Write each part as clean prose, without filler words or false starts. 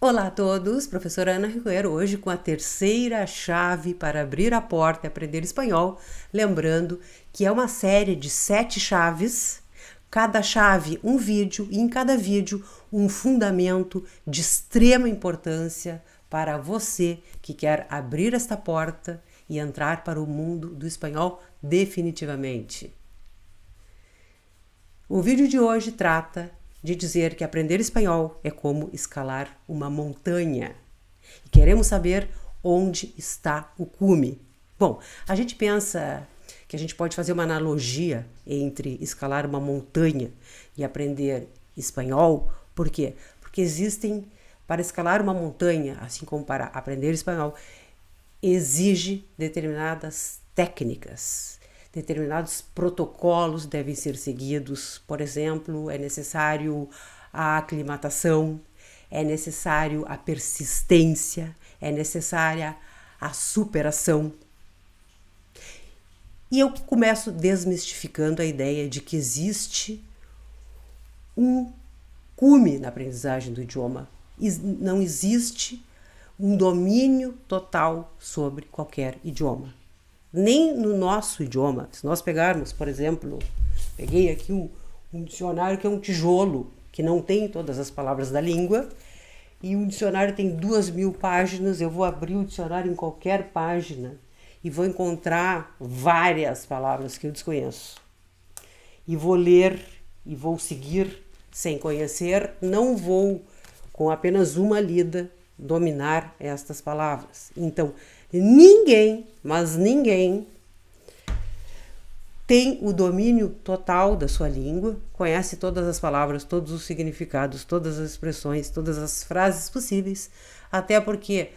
Olá a todos, professora Ana Ribeiro, hoje com a terceira chave para abrir a porta e aprender espanhol, lembrando que é uma série de 7 chaves, cada chave um vídeo e em cada vídeo um fundamento de extrema importância para você que quer abrir esta porta e entrar para o mundo do espanhol definitivamente. O vídeo de hoje trata de dizer que aprender espanhol é como escalar uma montanha. E queremos saber onde está o cume. Bom, a gente pensa que a gente pode fazer uma analogia entre escalar uma montanha e aprender espanhol. Por quê? Porque existem, para escalar uma montanha, assim como para aprender espanhol, exige determinadas técnicas. Determinados protocolos devem ser seguidos. Por exemplo, é necessário a aclimatação, é necessário a persistência, é necessária a superação. E eu começo desmistificando a ideia de que existe um cume na aprendizagem do idioma. Não existe um domínio total sobre qualquer idioma. Nem no nosso idioma. Se nós pegarmos, por exemplo, peguei aqui um dicionário que é um tijolo, que não tem todas as palavras da língua, e um dicionário tem 2.000 páginas, eu vou abrir o dicionário em qualquer página e vou encontrar várias palavras que eu desconheço. E vou ler e vou seguir sem conhecer, não vou, com apenas uma lida, dominar estas palavras. Então, ninguém, mas ninguém, tem o domínio total da sua língua, conhece todas as palavras, todos os significados, todas as expressões, todas as frases possíveis, até porque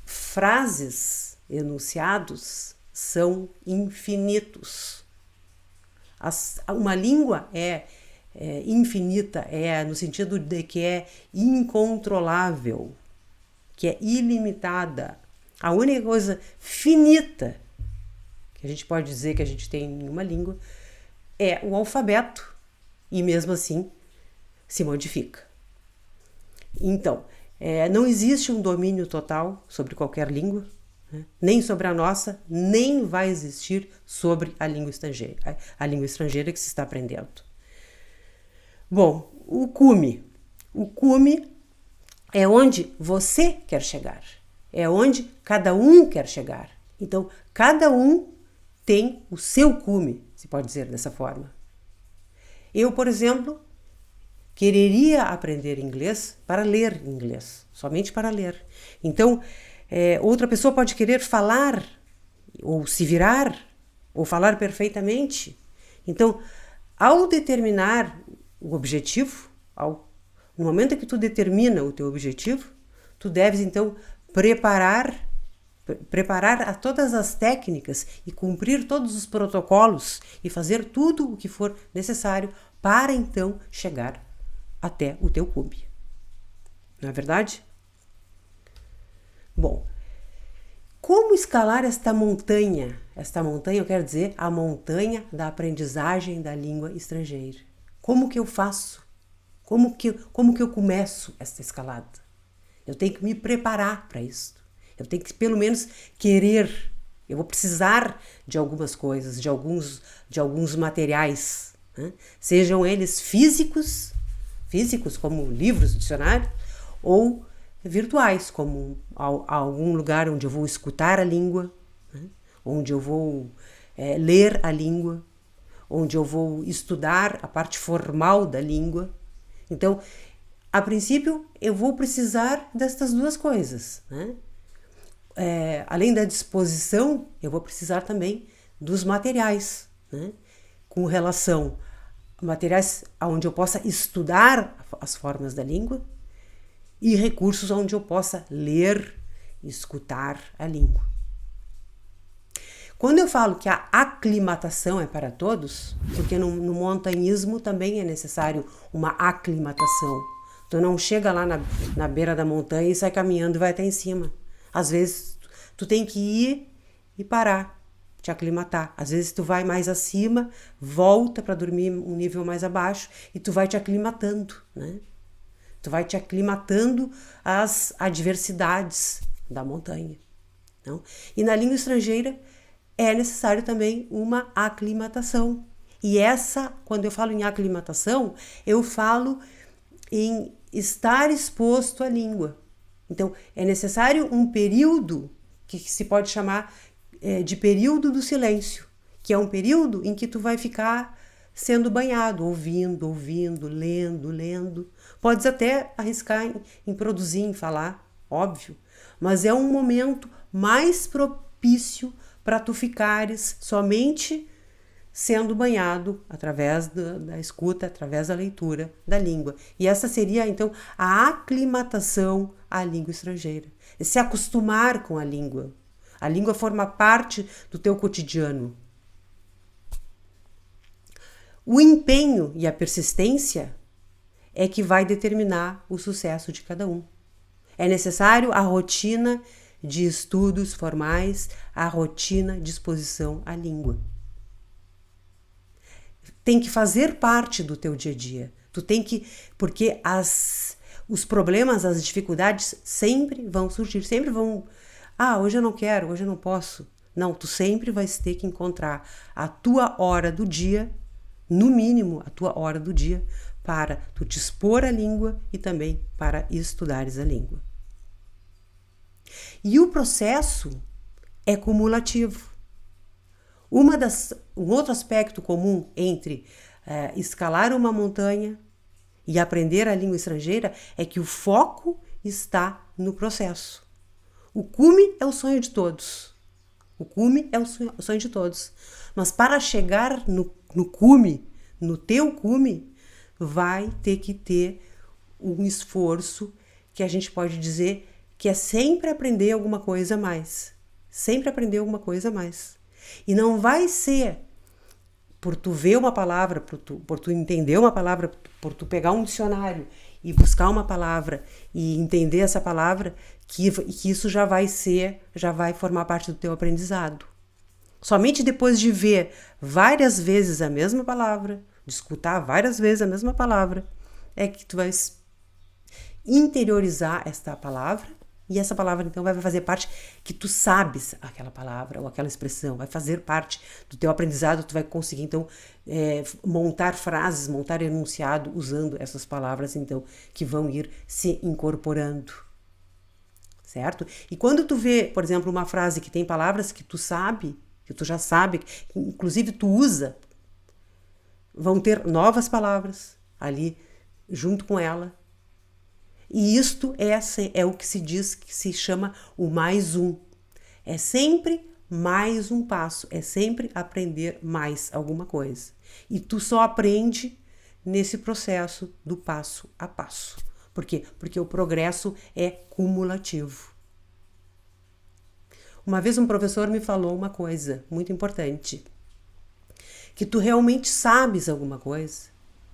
frases, enunciados, são infinitos. Uma língua é infinita, no sentido de que é incontrolável, que é ilimitada. A única coisa finita que a gente pode dizer que a gente tem em uma língua é o alfabeto, e mesmo assim se modifica. Então, não existe um domínio total sobre qualquer língua, né? Nem sobre a nossa, nem vai existir sobre a língua estrangeira que se está aprendendo. Bom, o cume é onde você quer chegar. É onde cada um quer chegar. Então, cada um tem o seu cume, se pode dizer dessa forma. Eu, por exemplo, quereria aprender inglês para ler inglês, somente para ler. Então, outra pessoa pode querer falar, ou se virar, ou falar perfeitamente. Então, ao determinar o objetivo, no momento em que tu determina o teu objetivo, tu deves, então, preparar a todas as técnicas e cumprir todos os protocolos e fazer tudo o que for necessário para então chegar até o teu cume. Não é verdade? Bom, como escalar esta montanha? Esta montanha, eu quero dizer, a montanha da aprendizagem da língua estrangeira. Como que eu faço? Como que eu começo esta escalada? Eu tenho que me preparar para isso. Eu tenho que, pelo menos, querer. Eu vou precisar de algumas coisas, de alguns materiais, né? Sejam eles físicos como livros, dicionário, ou virtuais, como algum lugar onde eu vou escutar a língua, né? Onde eu vou ler a língua, onde eu vou estudar a parte formal da língua. Então, a princípio, eu vou precisar destas duas coisas, né? Além da disposição, eu vou precisar também dos materiais, né? Com relação a materiais onde eu possa estudar as formas da língua e recursos onde eu possa ler e escutar a língua. Quando eu falo que a aclimatação é para todos, porque no montanhismo também é necessário uma aclimatação. Tu não chega lá na beira da montanha e sai caminhando e vai até em cima. Às vezes tu tem que ir e parar, te aclimatar. Às vezes tu vai mais acima, volta para dormir um nível mais abaixo e tu vai te aclimatando, né? Tu vai te aclimatando às adversidades da montanha. Não? E na língua estrangeira é necessário também uma aclimatação. E essa, quando eu falo em aclimatação, eu falo em estar exposto à língua. Então, é necessário um período que se pode chamar de período do silêncio, que é um período em que tu vai ficar sendo banhado, ouvindo, lendo. Podes até arriscar em produzir, em falar, óbvio, mas é um momento mais propício para tu ficares somente sendo banhado através da escuta, através da leitura da língua. E essa seria, então, a aclimatação à língua estrangeira. É se acostumar com a língua. A língua forma parte do teu cotidiano. O empenho e a persistência é que vai determinar o sucesso de cada um. É necessário a rotina de estudos formais, a rotina de exposição à língua. Tem que fazer parte do teu dia a dia. Tu tem que, porque os problemas, as dificuldades sempre vão surgir, sempre vão. Hoje eu não quero, hoje eu não posso. Não, tu sempre vais ter que encontrar a tua hora do dia, no mínimo a tua hora do dia, para tu te expor à língua e também para estudares a língua. E o processo é cumulativo. Um outro aspecto comum entre escalar uma montanha e aprender a língua estrangeira é que o foco está no processo. O cume é o sonho de todos. O cume é o sonho de todos. Mas para chegar no cume, no teu cume, vai ter que ter um esforço que a gente pode dizer que é sempre aprender alguma coisa a mais. Sempre aprender alguma coisa a mais. E não vai ser por tu ver uma palavra, por tu entender uma palavra, por tu pegar um dicionário e buscar uma palavra e entender essa palavra, que isso já vai formar parte do teu aprendizado. Somente depois de ver várias vezes a mesma palavra, de escutar várias vezes a mesma palavra, é que tu vai interiorizar esta palavra. E essa palavra, então, vai fazer parte que tu sabes aquela palavra ou aquela expressão, vai fazer parte do teu aprendizado, tu vai conseguir, então, montar frases, montar enunciado usando essas palavras, então, que vão ir se incorporando, certo? E quando tu vê, por exemplo, uma frase que tem palavras que tu sabe, que tu já sabe, que inclusive tu usa, vão ter novas palavras ali junto com ela. E isto é o que se diz, que se chama o mais um. É sempre mais um passo, é sempre aprender mais alguma coisa. E tu só aprende nesse processo do passo a passo. Por quê? Porque o progresso é cumulativo. Uma vez um professor me falou uma coisa muito importante, que tu realmente sabes alguma coisa.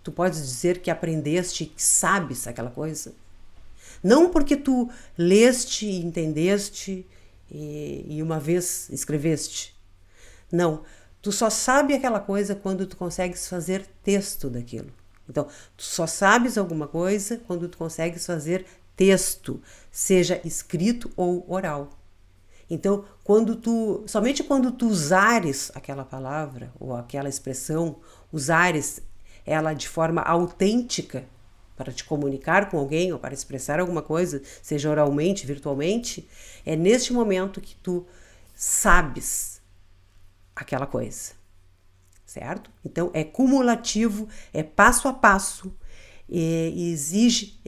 Tu podes dizer que aprendeste, que sabes aquela coisa. Não porque tu leste, entendeste e uma vez escreveste. Não, tu só sabe aquela coisa quando tu consegues fazer texto daquilo. Então, tu só sabes alguma coisa quando tu consegues fazer texto, seja escrito ou oral. Então, somente quando tu usares aquela palavra ou aquela expressão, usares ela de forma autêntica, para te comunicar com alguém ou para expressar alguma coisa, seja oralmente, virtualmente, é neste momento que tu sabes aquela coisa, certo? Então, é cumulativo, é passo a passo, exige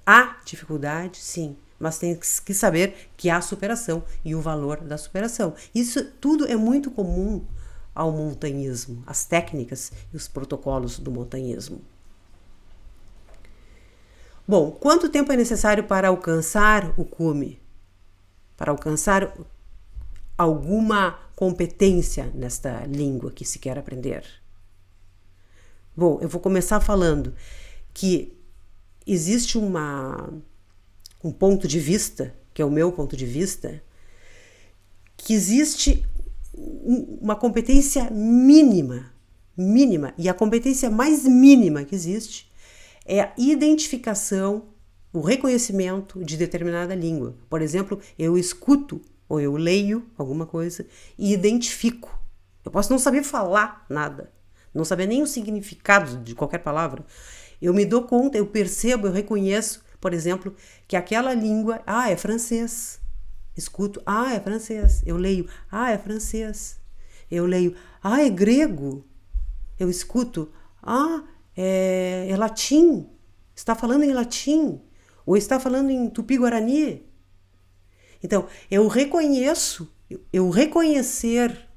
a dificuldade, sim, mas tem que saber que há superação e o valor da superação. Isso tudo é muito comum ao montanhismo, as técnicas e os protocolos do montanhismo. Bom, quanto tempo é necessário para alcançar o cume? Para alcançar alguma competência nesta língua que se quer aprender? Bom, eu vou começar falando que existe um ponto de vista, que é o meu ponto de vista, que existe uma competência mínima, e a competência mais mínima que existe é a identificação o reconhecimento de determinada língua. Por exemplo, eu escuto ou eu leio alguma coisa e identifico. Eu posso não saber falar nada, não saber nem o significado de qualquer palavra. Eu me dou conta, eu percebo, eu reconheço, por exemplo, que aquela língua, é francês. Escuto, é francês. Eu leio, é francês. Eu leio, é grego. Eu escuto, é latim. Está falando em latim. Ou está falando em tupi-guarani. Então, eu reconhecer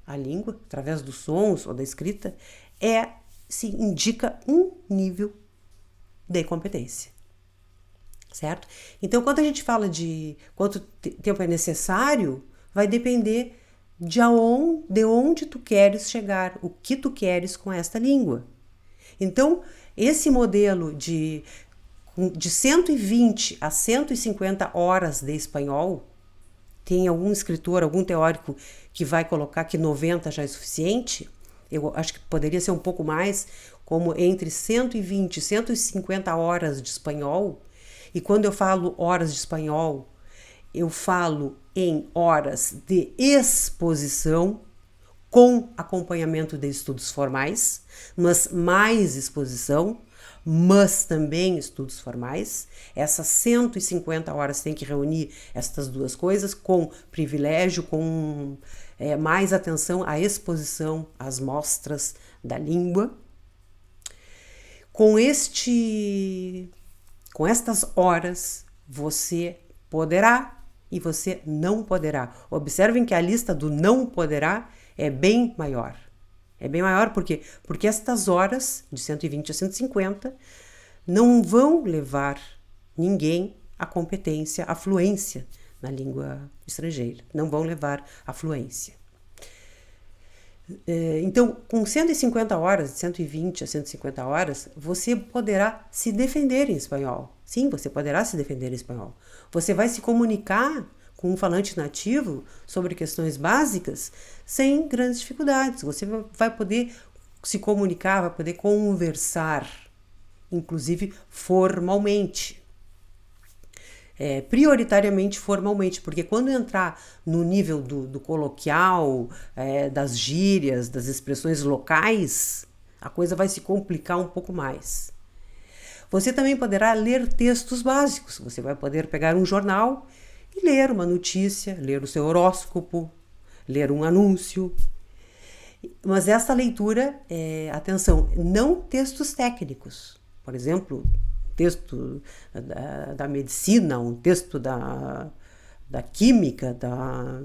a língua, através dos sons ou da escrita, se indica um nível de competência. Certo? Então, quando a gente fala de quanto tempo é necessário, vai depender de onde tu queres chegar, o que tu queres com esta língua. Então, esse modelo de 120 a 150 horas de espanhol, tem algum escritor, algum teórico que vai colocar que 90 já é suficiente. Eu acho que poderia ser um pouco mais, como entre 120 e 150 horas de espanhol. E quando eu falo horas de espanhol, eu falo em horas de exposição com acompanhamento de estudos formais, mas mais exposição, mas também estudos formais. Essas 150 horas tem que reunir estas duas coisas com privilégio, com mais atenção à exposição às mostras da língua. Com estas horas, você poderá e você não poderá. Observem que a lista do não poderá é bem maior. É bem maior porque estas horas, de 120 a 150, não vão levar ninguém à competência, à fluência na língua estrangeira. Não vão levar à fluência. Então, com 150 horas, de 120 a 150 horas, você poderá se defender em espanhol. Sim, você poderá se defender em espanhol. Você vai se comunicar com um falante nativo sobre questões básicas sem grandes dificuldades. Você vai poder se comunicar, vai poder conversar, inclusive formalmente. Prioritariamente formalmente, porque quando entrar no nível do coloquial, das gírias, das expressões locais, a coisa vai se complicar um pouco mais. Você também poderá ler textos básicos. Você vai poder pegar um jornal e ler uma notícia, ler o seu horóscopo, ler um anúncio. Mas essa leitura, atenção, não textos técnicos. Por exemplo, texto da medicina, um texto da química, da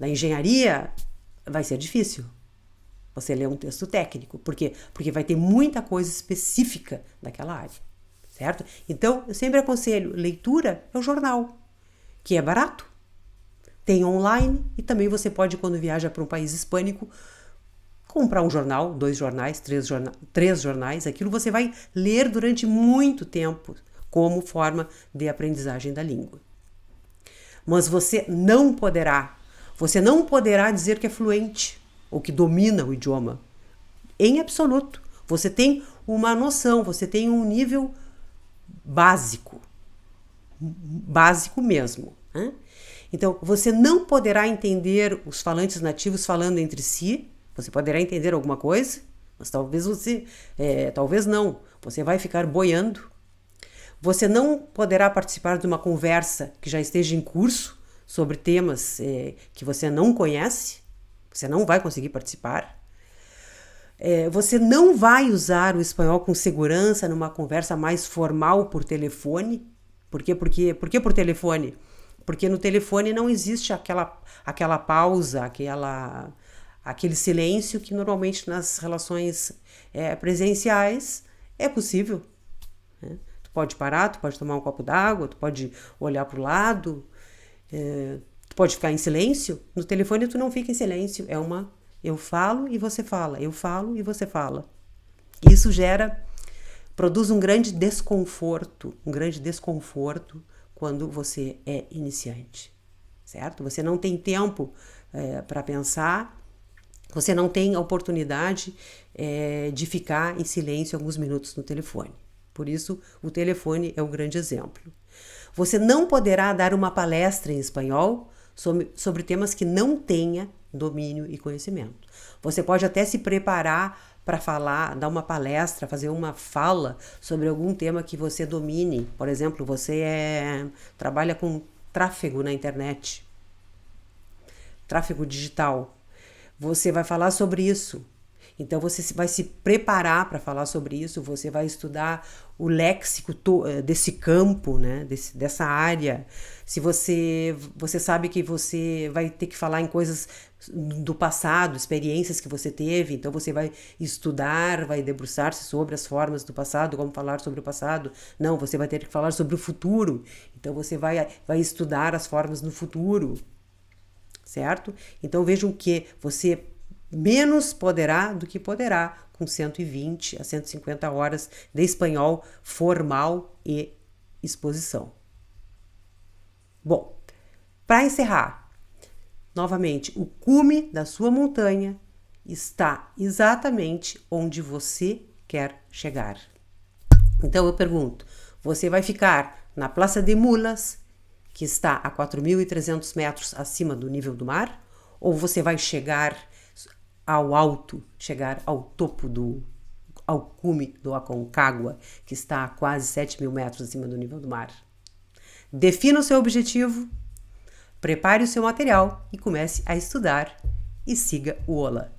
engenharia, vai ser difícil você ler um texto técnico. Por quê? Porque vai ter muita coisa específica daquela área, certo? Então, eu sempre aconselho, leitura é o jornal, que é barato, tem online e também você pode, quando viaja para um país hispânico, comprar um jornal, 2 jornais, 3 jornais, aquilo você vai ler durante muito tempo como forma de aprendizagem da língua. Mas você não poderá dizer que é fluente ou que domina o idioma. Em absoluto. Você tem uma noção, você tem um nível básico mesmo. Né? Então, você não poderá entender os falantes nativos falando entre si. Você poderá entender alguma coisa, mas talvez não. Você vai ficar boiando. Você não poderá participar de uma conversa que já esteja em curso sobre temas que você não conhece. Você não vai conseguir participar. Você não vai usar o espanhol com segurança numa conversa mais formal por telefone. Por quê por telefone? Porque no telefone não existe aquela pausa, aquele silêncio que normalmente nas relações presenciais é possível. Né? Tu pode parar, tu pode tomar um copo d'água, tu pode olhar para o lado, tu pode ficar em silêncio. No telefone tu não fica em silêncio, eu falo e você fala, eu falo e você fala. Isso produz um grande desconforto quando você é iniciante, certo? Você não tem tempo para pensar, você não tem a oportunidade de ficar em silêncio alguns minutos no telefone. Por isso, o telefone é um grande exemplo. Você não poderá dar uma palestra em espanhol sobre temas que não tenha domínio e conhecimento. Você pode até se preparar para falar, dar uma palestra, fazer uma fala sobre algum tema que você domine. Por exemplo, você trabalha com tráfego na internet, tráfego digital. Você vai falar sobre isso. Então você vai se preparar para falar sobre isso, você vai estudar o léxico desse campo, né? Dessa área. Se você sabe que você vai ter que falar em coisas do passado, experiências que você teve, então você vai estudar, vai debruçar-se sobre as formas do passado, como falar sobre o passado. Não, você vai ter que falar sobre o futuro, então você vai estudar as formas no futuro, certo? Então vejam que você menos poderá do que poderá com 120 a 150 horas de espanhol formal e exposição. Bom, para encerrar, novamente, o cume da sua montanha está exatamente onde você quer chegar. Então eu pergunto, você vai ficar na Plaça de Mulas, que está a 4.300 metros acima do nível do mar, ou você vai chegar ao alto, chegar ao topo ao cume do Aconcagua, que está a quase 7.000 metros acima do nível do mar? Defina o seu objetivo, prepare o seu material e comece a estudar e siga o Ola.